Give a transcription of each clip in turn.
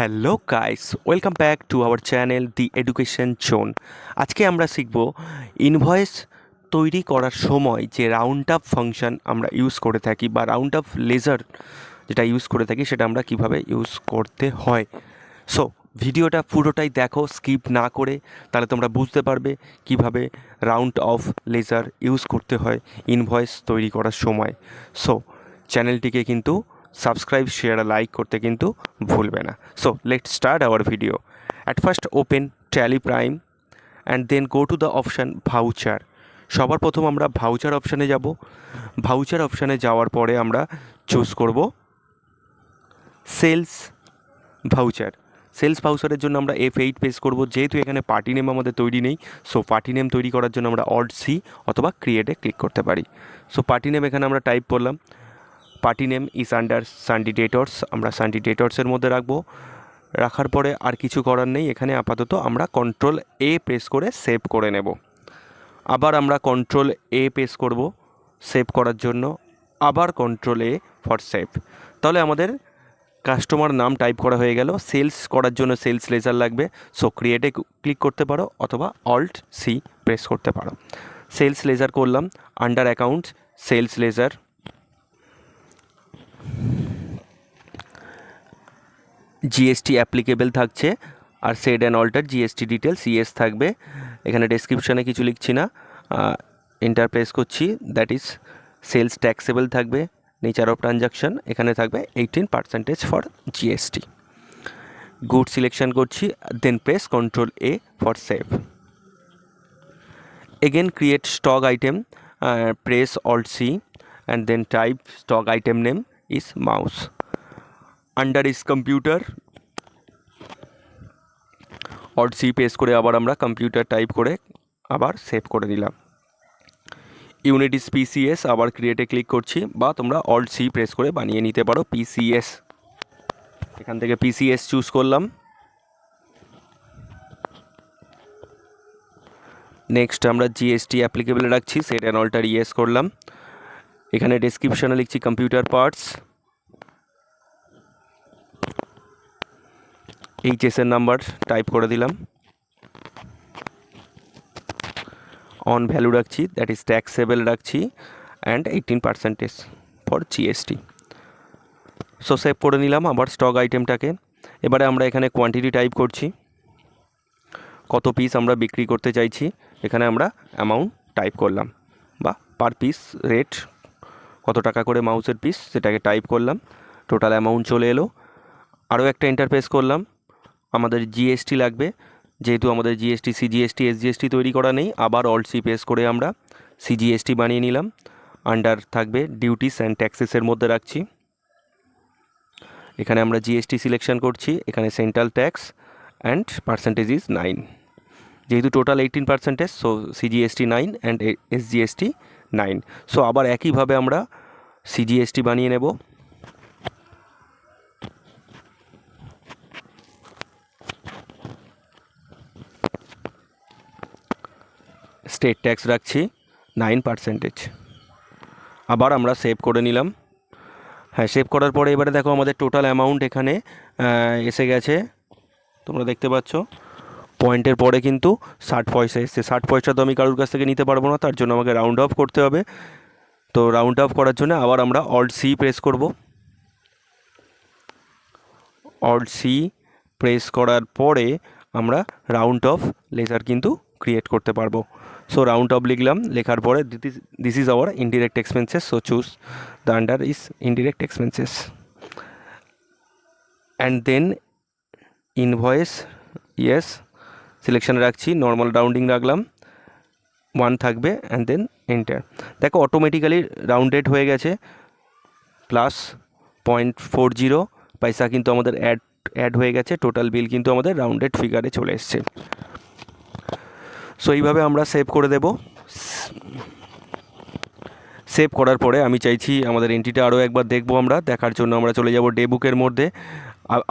Hello guys, welcome back to our channel the education zone. আজকে আমরা শিখব invoice তৈরি করার সময় যে রাউন্ড আপ ফাংশন আমরা ইউজ করে থাকি বা রাউন্ড আপ লেজার যেটা ইউজ করে থাকি সেটা আমরা কিভাবে ইউজ করতে হয়। সো ভিডিওটা পুরোটাই দেখো, স্কিপ না করে, তাহলে তোমরা বুঝতে পারবে কিভাবে রাউন্ড অফ লেজার ইউজ করতে হয় ইনভয়েস তৈরি করার সময়। সো চ্যানেলটিকে কিন্তু সাবস্ক্রাইব, শেয়ার আর লাইক করতে কিন্তু ভুলবে না। So let's start our video. At first open Tally Prime and then go to the option voucher. সবার প্রথম আমরা ভাউচার অপশানে যাব। ভাউচার অপশানে যাওয়ার পরে আমরা চুজ করব সেলস ভাউচার। সেলস ভাউচারের জন্য আমরা F8 প্রেস করব। যেহেতু এখানে পার্টি নেম আমাদের তৈরি নেই, সো পার্টি নেম তৈরি করার জন্য আমরা Alt C অথবা ক্রিয়েটে ক্লিক করতে পারি। সো পার্টি নেম এখানে আমরা টাইপ করলাম। Party name is under Sunday debtors, আমরা সানডে ডেটর্সের মধ্যে রাখবো। রাখার পরে আর কিছু করার নেই এখানে, আপাতত আমরা Ctrl A প্রেস করে সেভ করে নেব। আবার আমরা Ctrl A প্রেস করব সেভ করার জন্য, আবার Ctrl A ফর সেভ। তাহলে আমাদের কাস্টমার নাম টাইপ করা হয়ে গেল। সেলস করার জন্য সেলস লেজার লাগবে, সো ক্রিয়েটে ক্লিক করতে পারো অথবা Alt C প্রেস করতে পারো। সেলস লেজার করলাম, under account sales ledger, GST applicable থাকছে আর set and alter GST details yes থাকবে। এখানে ডেসক্রিপশানে কিছু লিখছি না, এন্টার প্রেস করছি। দ্যাট ইজ সেলস ট্যাক্সেবল থাকবে। নেচার অফ ট্রানজাকশন এখানে থাকবে 18% ফর জিএসটি। গুড সিলেকশন করছি, then press Ctrl A for save. Again create stock item, press Alt C and then type stock item name is mouse. Under is computer, Alt C press করে আবার আমরা computer type করে আবার save করে দিলাম। Unit is PCS, আবার ক্রিয়েটে click করছি, বা তোমরা Alt C প্রেস করে বানিয়ে নিতে পারো PCS। এখান থেকে PCS চুজ করলাম। নেক্সট আমরা জিএসটি অ্যাপ্লিকেবল রাখছি, সেট অ্যান্ড অল্টার ইয়েস করলাম। এখানে ডেসক্রিপশানে লিখছি কম্পিউটার পার্টস, HS এর নাম্বার টাইপ করে দিলাম। অন ভ্যালু রাখছি, দ্যাট ইজ ট্যাক্সেবল রাখছি, and 18% for GST. So save করে নিলাম আবার স্টক আইটেমটাকে। এবারে আমরা এখানে কোয়ান্টিটি টাইপ করছি, কত পিস আমরা বিক্রি করতে চাইছি। এখানে আমরা অ্যামাউন্ট টাইপ করলাম, বা পার পিস রেট কত টাকা করে মাউসের পিস সেটাকে টাইপ করলাম। টোটাল অ্যামাউন্ট চলে এলো। আরও একটা ইন্টারফেস করলাম, আমাদের জিএসটি লাগবে। যেহেতু আমাদের জিএসটি, সিজিএসটি, এসজিএসটি তৈরি করা নেই, আবার Alt C প্রেস করে আমরা সিজিএসটি বানিয়ে নিলাম। আন্ডার থাকবে ডিউটিস অ্যান্ড ট্যাক্সেসের মধ্যে রাখছি। এখানে আমরা জিএসটি সিলেকশন করছি, এখানে central tax and percentage is 9। যেহেতু total 18%, so CGST 9 and SGST 9। So আবার একইভাবে আমরা সিজিএসটি বানিয়ে নেব। স্টেট ট্যাক্স রাখছি 9%। আবার আমরা সেভ করে নিলাম। হ্যাঁ, সেভ করার পরে এবারে দেখো আমাদের টোটাল অ্যামাউন্ট এখানে এসে গেছে। তোমরা দেখতে পাচ্ছ পয়েন্টের পরে কিন্তু 60 পয়সা এসছে। 60 পয়সা তো আমি কারোর কাছ থেকে নিতে পারবো না, তার জন্য আমাকে রাউন্ড অফ করতে হবে। তো রাউন্ড অফ করার জন্য আবার আমরা Alt C প্রেস করব। Alt C প্রেস করার পরে আমরা রাউন্ড অফ লেজার কিন্তু ক্রিয়েট করতে পারবো। সো রাউন্ড অফ লিখলাম, লেখার পরে this is our indirect expenses, so choose the under is indirect expenses and then invoice yes সিলেকশানে রাখছি, নর্মাল রাউন্ডিং রাখলাম, 1 থাকবে অ্যান্ড দেন এন্টার। দেখো অটোমেটিক্যালি রাউন্ডেড হয়ে গেছে, প্লাস 0.40 পয়সা কিন্তু আমাদের অ্যাড হয়ে গেছে। টোটাল বিল কিন্তু আমাদের রাউন্ডেড ফিগারে চলে এসছে। সো এইভাবে আমরা সেভ করে দেব। সেভ করার পরে আমি চাইছি আমাদের এন্ট্রিটা আরও একবার দেখবো। আমরা দেখার জন্য আমরা চলে যাব ডে বুকের মধ্যে।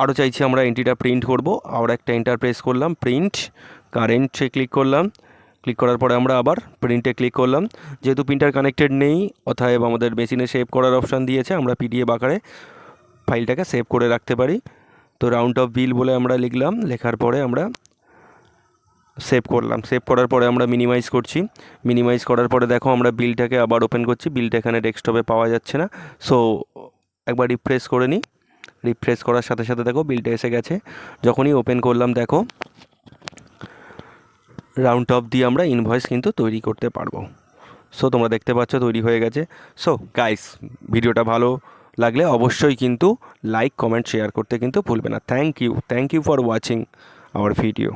আরও চাইছি আমরা এন্ট্রিটা প্রিন্ট করব। আবার একটা এন্টার প্রেস করলাম, প্রিন্ট কারেন্টে ক্লিক করলাম। ক্লিক করার পরে আমরা আবার প্রিন্টে ক্লিক করলাম। যেহেতু প্রিন্টার কানেক্টেড নেই, অতএব আমাদের মেশিনে সেভ করার অপশান দিয়েছে, আমরা পিডিএফ আকারে ফাইলটাকে সেভ করে রাখতে পারি। তো রাউন্ড অফ বিল বলে আমরা লিখলাম, লেখার পরে আমরা সেভ করলাম। সেভ করার পরে আমরা মিনিমাইজ করছি। মিনিমাইজ করার পরে দেখো আমরা বিলটাকে আবার ওপেন করছি, বিলটা এখানে ডেস্কটপে পাওয়া যাচ্ছে না। সো একবার রিফ্রেশ করে নিই। রিফ্রেশ করার সাথে সাথে দেখো বিলটা এসে গেছে। যখনই ওপেন করলাম দেখো রাউন্ড অফ দিয়ে আমরা ইনভয়েস কিন্তু তৈরি করতে পারবো। সো তোমরা দেখতে পাচ্ছ তৈরি হয়ে গেছে। সো গাইস, ভিডিওটা ভালো লাগলে অবশ্যই কিন্তু লাইক, কমেন্ট, শেয়ার করতে কিন্তু ভুলবে না। Thank you for watching our video.